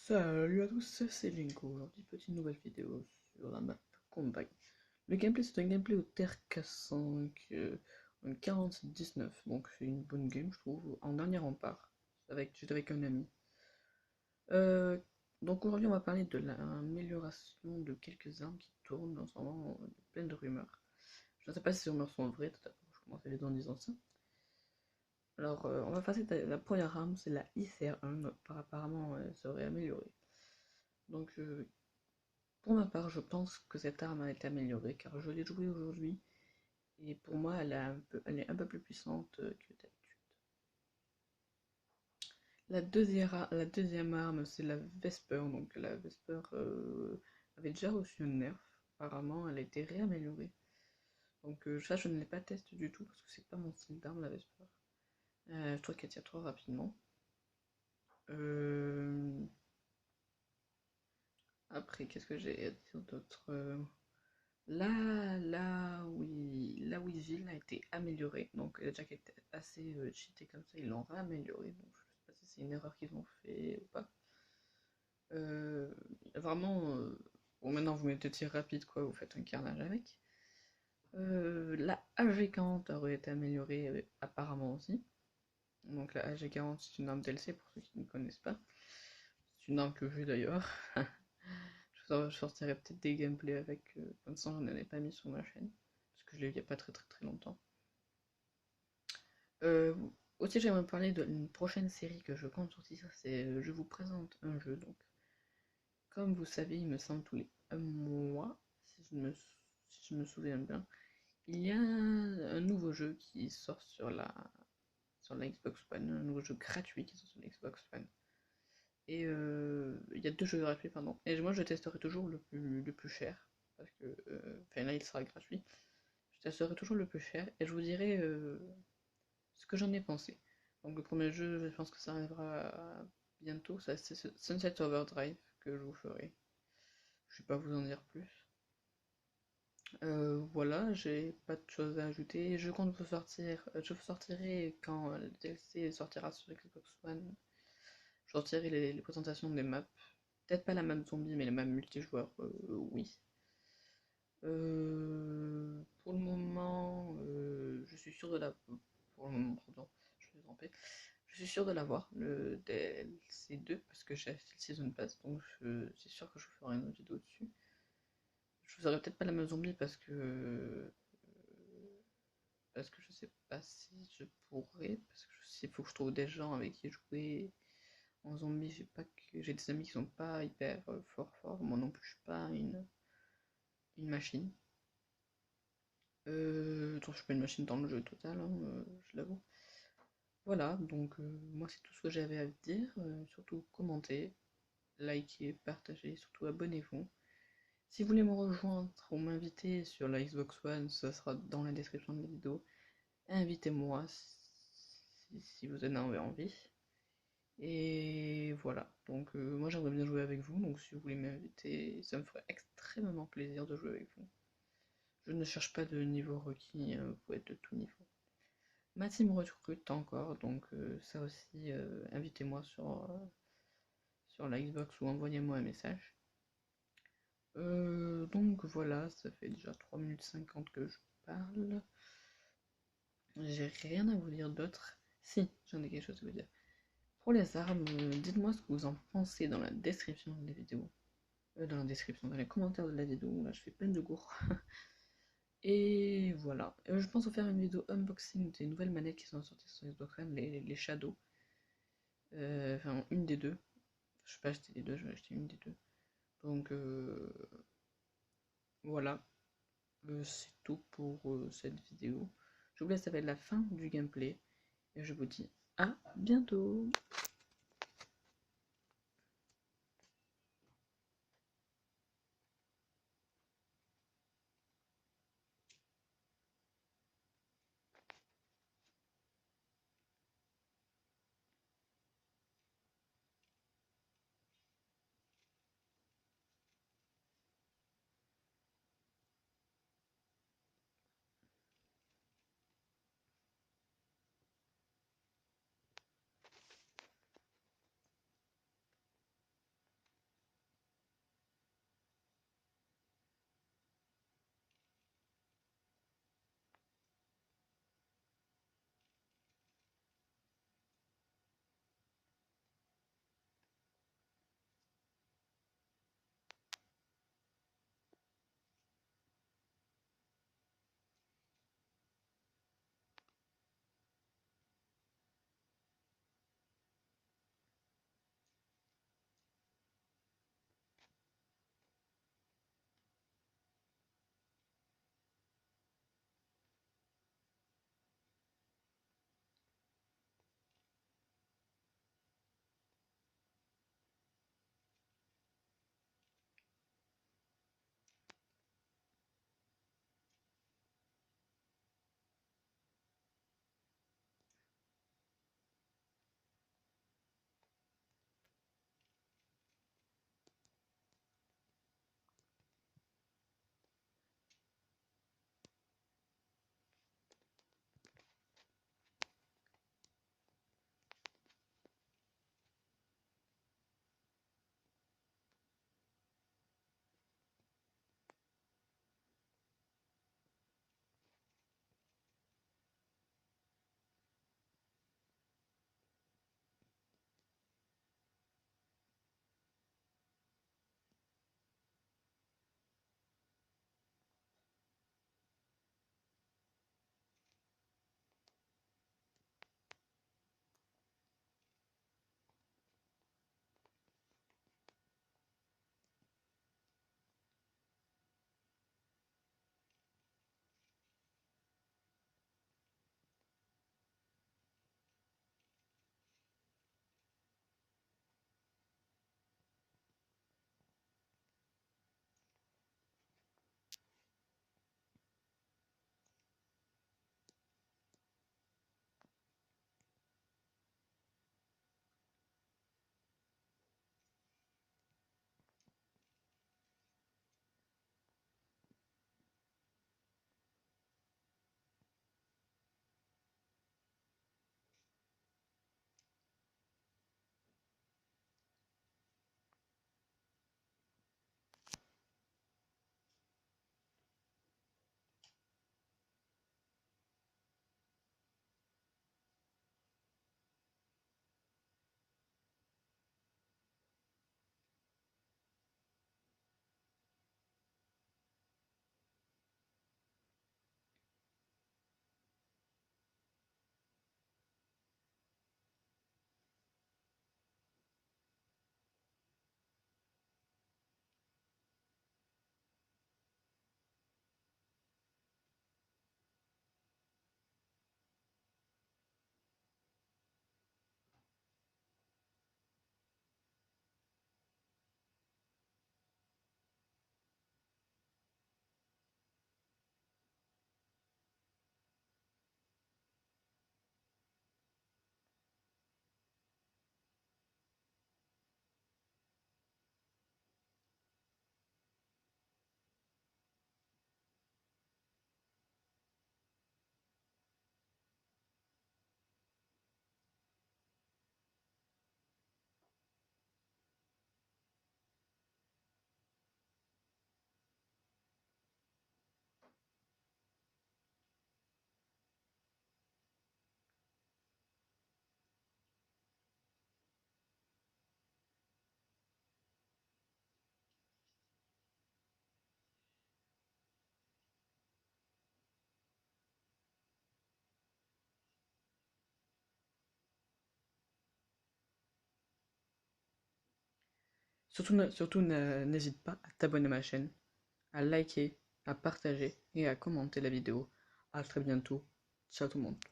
Salut à tous, c'est Linko. Aujourd'hui, petite nouvelle vidéo sur la map Combine. Le gameplay, c'est un gameplay au TRK5 en 47-19, donc c'est une bonne game, je trouve, en dernier rempart. J'étais avec un ami. Euh, donc aujourd'hui, on va parler de l'amélioration de quelques armes qui tournent en ce moment, plein de rumeurs. Je ne sais pas si ces rumeurs sont vraies, tout d'abord, je commence à les en disant ça. Alors, on va passer à la première arme, c'est la ICR1, apparemment, elle serait améliorée. Donc, pour ma part, je pense que cette arme a été améliorée car je l'ai jouée aujourd'hui et pour moi elle est un peu plus puissante que d'habitude. La deuxième arme c'est la Vesper, donc la Vesper avait déjà reçu un nerf, apparemment elle a été réaméliorée. Donc ça je ne l'ai pas testé du tout parce que c'est pas mon style d'arme la Vesper. Je trouve qu'elle tire trop rapidement. Euh, Après qu'est-ce que j'ai à dire d'autre la Weasel a été améliorée, donc déjà qu'elle était assez cheatée comme ça, ils l'ont réaméliorée, donc je sais pas si c'est une erreur qu'ils ont fait ou pas. Vraiment, bon maintenant vous mettez tir rapide quoi, vous faites un carnage avec. La AG40 aurait été améliorée apparemment aussi. Donc la AG40 c'est une arme DLC pour ceux qui ne connaissent pas. C'est une arme que j'ai d'ailleurs. Je sortirai peut-être des gameplays avec, comme ça j'en avais pas mis sur ma chaîne, parce que je l'ai eu il y a pas très longtemps. Euh, Aussi j'aimerais parler d'une prochaine série que je compte sortir, c'est je vous présente un jeu. Donc comme vous savez, il me semble tous les un mois, si je me souviens bien, il y a un nouveau jeu qui sort sur la Xbox One, un nouveau jeu gratuit qui sort sur la Xbox One. Et il y a deux jeux gratuits, pardon. Et moi je testerai toujours le plus cher, parce que enfin là il sera gratuit. Je testerai toujours le plus cher et je vous dirai ce que j'en ai pensé. Donc le premier jeu, je pense que ça arrivera bientôt, c'est Sunset Overdrive que je vous ferai. Je vais pas vous en dire plus. Voilà, j'ai pas de choses à ajouter. Je compte vous sortir, je vous sortirai quand le DLC sortira sur Xbox One. Je sortirai les présentations des maps. Peut-être pas la map zombie, mais la map multijoueur, oui. Pour le moment, je suis sûr de la. Pour le moment, pardon, je vais tromper. Je suis sûr de l'avoir, le DLC 2, parce que j'ai acheté le Season Pass, donc c'est sûr que je vous ferai une vidéo dessus. Je vous aurai peut-être pas la même zombie parce que je sais pas si je pourrais, parce que il faut que je trouve des gens avec qui jouer. En zombie, j'ai des amis qui sont pas hyper fort, moi non plus je suis pas une machine. Je suis pas une machine dans le jeu total, hein, je l'avoue. Voilà, donc moi c'est tout ce que j'avais à vous dire. Surtout commentez, likez, partagez, surtout abonnez-vous. Si vous voulez me rejoindre ou m'inviter sur la Xbox One, ça sera dans la description de la vidéo. Invitez-moi si vous en avez envie. Et voilà, donc moi j'aimerais bien jouer avec vous, donc si vous voulez m'inviter, ça me ferait extrêmement plaisir de jouer avec vous. Je ne cherche pas de niveau requis, vous pouvez être de tout niveau. Ma team recrute encore, donc ça aussi, invitez-moi sur la Xbox ou envoyez-moi un message. Donc voilà, ça fait déjà 3 minutes 50 que je parle. J'ai rien à vous dire d'autre. Si, j'en ai quelque chose à vous dire. Pour les armes, dites-moi ce que vous en pensez dans la description de la vidéo. Dans la description, dans les commentaires de la vidéo. Là, je fais plein de cours. Et voilà. Je pense vous faire une vidéo unboxing des nouvelles manettes qui sont sorties sur Xbox One, les Shadow. Enfin, une des deux. Je vais pas acheter les deux, je vais acheter une des deux. Donc voilà. C'est tout pour cette vidéo. Je vous laisse avec la fin du gameplay. Et je vous dis à bientôt. Surtout n'hésite pas à t'abonner à ma chaîne, à liker, à partager et à commenter la vidéo. À très bientôt. Ciao tout le monde.